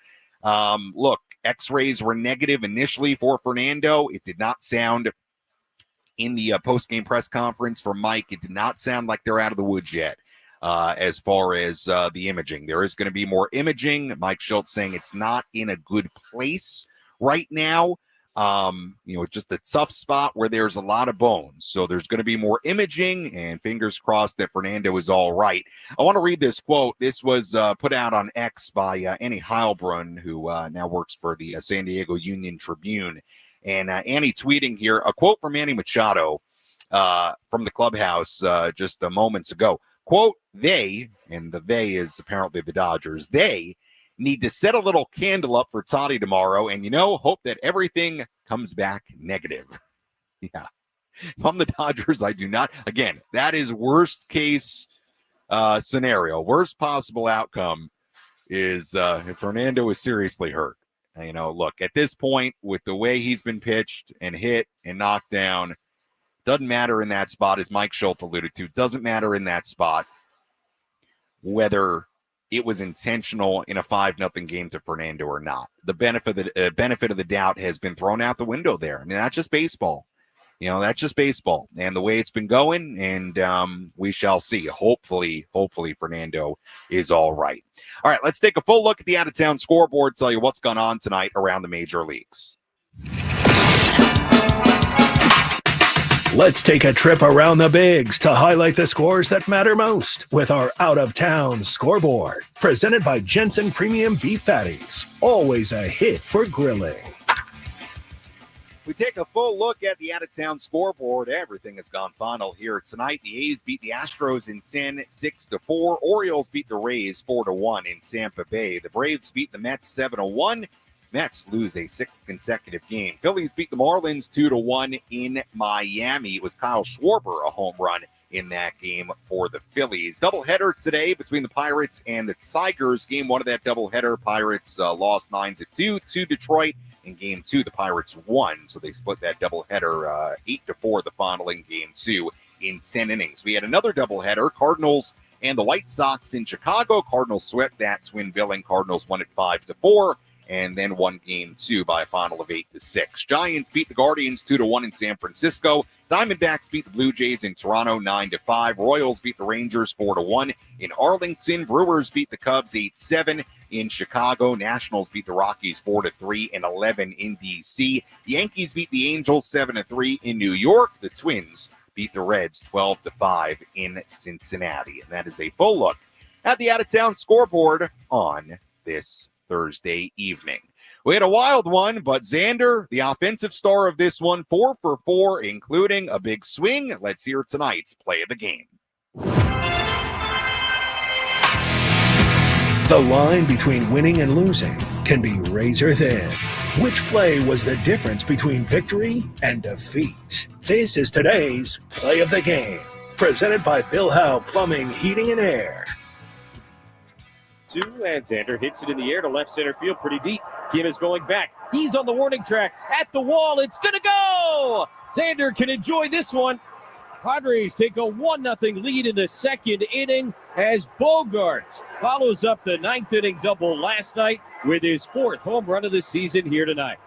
S3: Look, x-rays were negative initially for Fernando. It did not sound, in the post-game press conference for Mike, it did not sound like they're out of the woods yet. As far as the imaging, there is going to be more imaging. Mike Shildt saying it's not in a good place right now. Just a tough spot where there's a lot of bones. So there's going to be more imaging, and fingers crossed that Fernando is all right. I want to read this quote. This was put out on X by Annie Heilbrunn, who now works for the San Diego Union Tribune. And Annie tweeting here, a quote from Manny Machado from the clubhouse just moments ago. Quote, they, and the they is apparently the Dodgers, they need to set a little candle up for Toddy tomorrow and, hope that everything comes back negative. Yeah. If I'm the Dodgers, I do not. Again, that is worst case scenario. Worst possible outcome is if Fernando is seriously hurt. Look, at this point, with the way he's been pitched and hit and knocked down, doesn't matter in that spot, as Mike Shildt alluded to, doesn't matter in that spot whether it was intentional in a 5-0 game to Fernando or not. The benefit of the doubt has been thrown out the window there. I mean, that's just baseball. That's just baseball. And the way it's been going, and we shall see. Hopefully Fernando is all right. All right, let's take a full look at the out-of-town scoreboard, tell you what's gone on tonight around the major leagues.
S1: Let's take a trip around the bigs to highlight the scores that matter most with our out-of-town scoreboard. Presented by Jensen Premium Beef Patties. Always a hit for grilling.
S3: We take a full look at the out-of-town scoreboard. Everything has gone final here tonight. The A's beat the Astros in 10, 6-4. Orioles beat the Rays 4-1 in Tampa Bay. The Braves beat the Mets 7-1. Mets lose a 6th consecutive game. Phillies beat the Marlins 2-1 in Miami. It was Kyle Schwarber, a home run in that game for the Phillies. Doubleheader today between the Pirates and the Tigers. Game 1 of that doubleheader, Pirates lost 9-2 to Detroit. In Game 2, the Pirates won, so they split that doubleheader 8-4 the final in Game 2 in 10 innings. We had another doubleheader, Cardinals and the White Sox in Chicago. Cardinals swept that twin billing. Cardinals won it 5-4. And then won Game 2 by a final of 8-6. Giants beat the Guardians 2-1 in San Francisco. Diamondbacks beat the Blue Jays in Toronto 9-5. Royals beat the Rangers 4-1 in Arlington. Brewers beat the Cubs 8-7 in Chicago. Nationals beat the Rockies 4-3 and 11 in DC. The Yankees beat the Angels 7-3 in New York. The Twins beat the Reds 12-5 in Cincinnati. And that is a full look at the out-of-town scoreboard on this Thursday evening. We had a wild one, but Xander, the offensive star of this one, 4 for 4, including a big swing. Let's hear tonight's play of the game.
S1: The line between winning and losing can be razor thin. Which play was the difference between victory and defeat? This is today's play of the game, presented by Bill Howe Plumbing, Heating, and Air.
S2: 2, and Xander hits it in the air to left center field pretty deep. Kim is going back. He's on the warning track at the wall. It's going to go! Xander can enjoy this one. Padres take a 1-0 lead in the second inning as Bogaerts follows up the 9th inning double last night with his 4th home run of the season here tonight.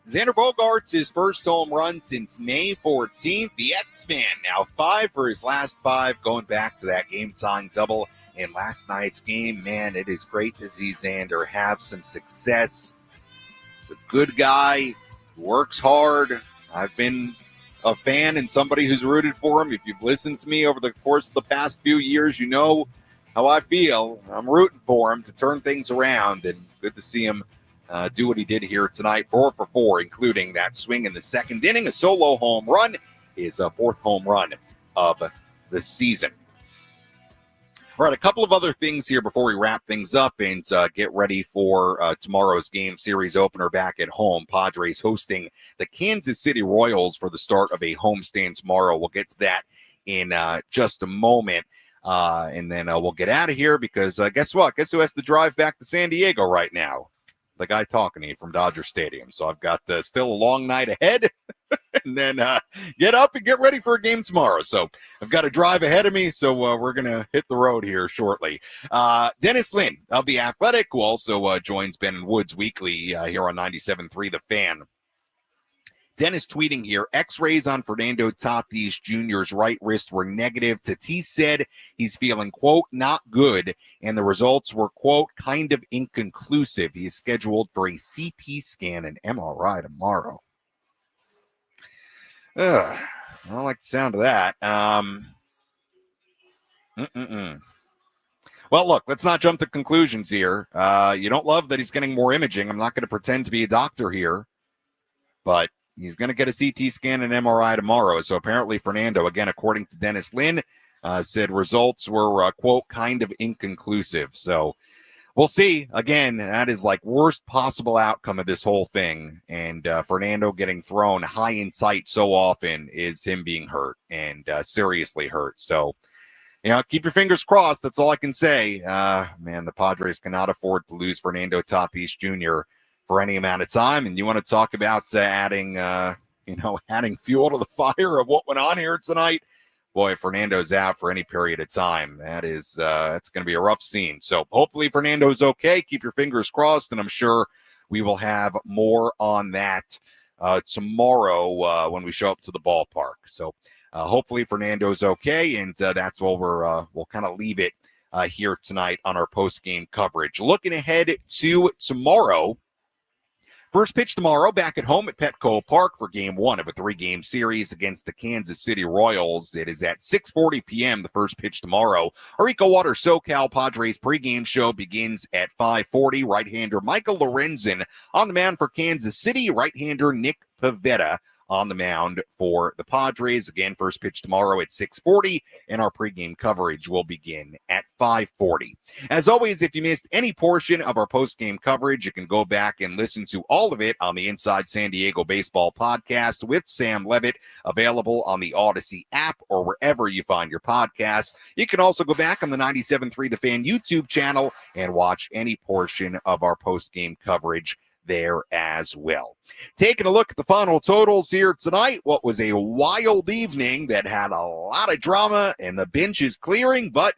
S3: Xander Bogaerts, his first home run since May 14th. The X-Man now 5 for his last 5, going back to that game-tying double in last night's game. Man, it is great to see Xander have some success. He's a good guy, works hard. I've been a fan and somebody who's rooted for him. If you've listened to me over the course of the past few years, you know how I feel. I'm rooting for him to turn things around, and good to see him do what he did here tonight. 4 for 4, including that swing in the second inning, a solo home run, his 4th home run of the season. All right, a couple of other things here before we wrap things up and get ready for tomorrow's game series opener back at home. Padres hosting the Kansas City Royals for the start of a homestand tomorrow. We'll get to that in just a moment. And then we'll get out of here because guess what? Guess who has to drive back to San Diego right now? The guy talking to you from Dodger Stadium. So I've got still a long night ahead. And then get up and get ready for a game tomorrow. So I've got a drive ahead of me, so we're going to hit the road here shortly. Dennis Lin of The Athletic, who also joins Ben and Woods weekly here on 97.3 The Fan. Dennis tweeting here, X-rays on Fernando Tatis Jr.'s right wrist were negative. Tatis said he's feeling, quote, not good, and the results were, quote, kind of inconclusive. He is scheduled for a CT scan and MRI tomorrow. I don't like the sound of that. Well, look, let's not jump to conclusions here. You don't love that he's getting more imaging. I'm not going to pretend to be a doctor here, but he's going to get a CT scan and MRI tomorrow. So apparently Fernando, again, according to Dennis Lin, said results were, quote, kind of inconclusive. So we'll see. Again, that is like worst possible outcome of this whole thing. And Fernando getting thrown high in sight so often is him being hurt and seriously hurt. So, keep your fingers crossed. That's all I can say. Man, the Padres cannot afford to lose Fernando Tatis Jr. for any amount of time. And you want to talk about adding fuel to the fire of what went on here tonight? Boy, if Fernando's out for any period of time, that's going to be a rough scene. So hopefully Fernando's okay. Keep your fingers crossed, and I'm sure we will have more on that tomorrow when we show up to the ballpark. So hopefully Fernando's okay, and that's what we'll kind of leave it here tonight on our post-game coverage. Looking ahead to tomorrow. First pitch tomorrow back at home at Petco Park for Game 1 of a 3-game series against the Kansas City Royals. It is at 6:40 p.m. the first pitch tomorrow. Our Eco Water SoCal Padres pregame show begins at 5:40. Right-hander Michael Lorenzen on the mound for Kansas City. Right-hander Nick Pivetta on the mound for the Padres. Again, first pitch tomorrow at 6:40, and our pregame coverage will begin at 5:40. As always, if you missed any portion of our postgame coverage, you can go back and listen to all of it on the Inside San Diego Baseball podcast with Sam Levitt, available on the Odyssey app or wherever you find your podcasts. You can also go back on the 97.3 The Fan YouTube channel and watch any portion of our postgame coverage there as well. Taking a look at the final totals here tonight, what was a wild evening that had a lot of drama and the bench is clearing, but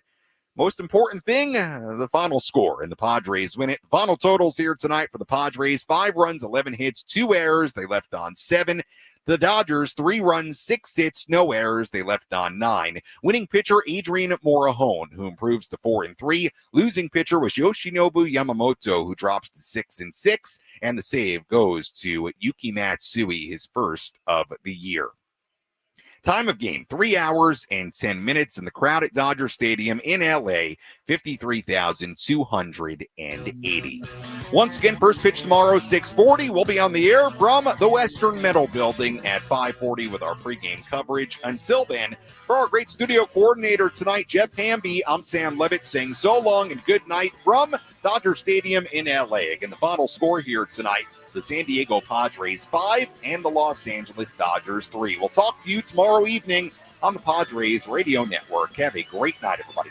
S3: most important thing, the final score, and the Padres win it. The final totals here tonight for the Padres, 5 runs, 11 hits, 2 errors. They left on 7. The Dodgers, 3 runs, 6 hits, no errors. They left on 9. Winning pitcher, Adrian Morejon, who improves to 4-3. Losing pitcher was Yoshinobu Yamamoto, who drops to 6-6. And the save goes to Yuki Matsui, his first of the year. Time of game, 3 hours and 10 minutes, and the crowd at Dodger Stadium in L.A., 53,280. Once again, first pitch tomorrow, 6:40. We'll be on the air from the Western Metal Building at 5:40 with our pregame coverage. Until then, for our great studio coordinator tonight, Jeff Hamby, I'm Sam Levitt saying so long and good night from Dodger Stadium in L.A. Again, the final score here tonight, the San Diego Padres 5 and the Los Angeles Dodgers 3. We'll talk to you tomorrow evening on the Padres Radio Network. Have a great night, everybody.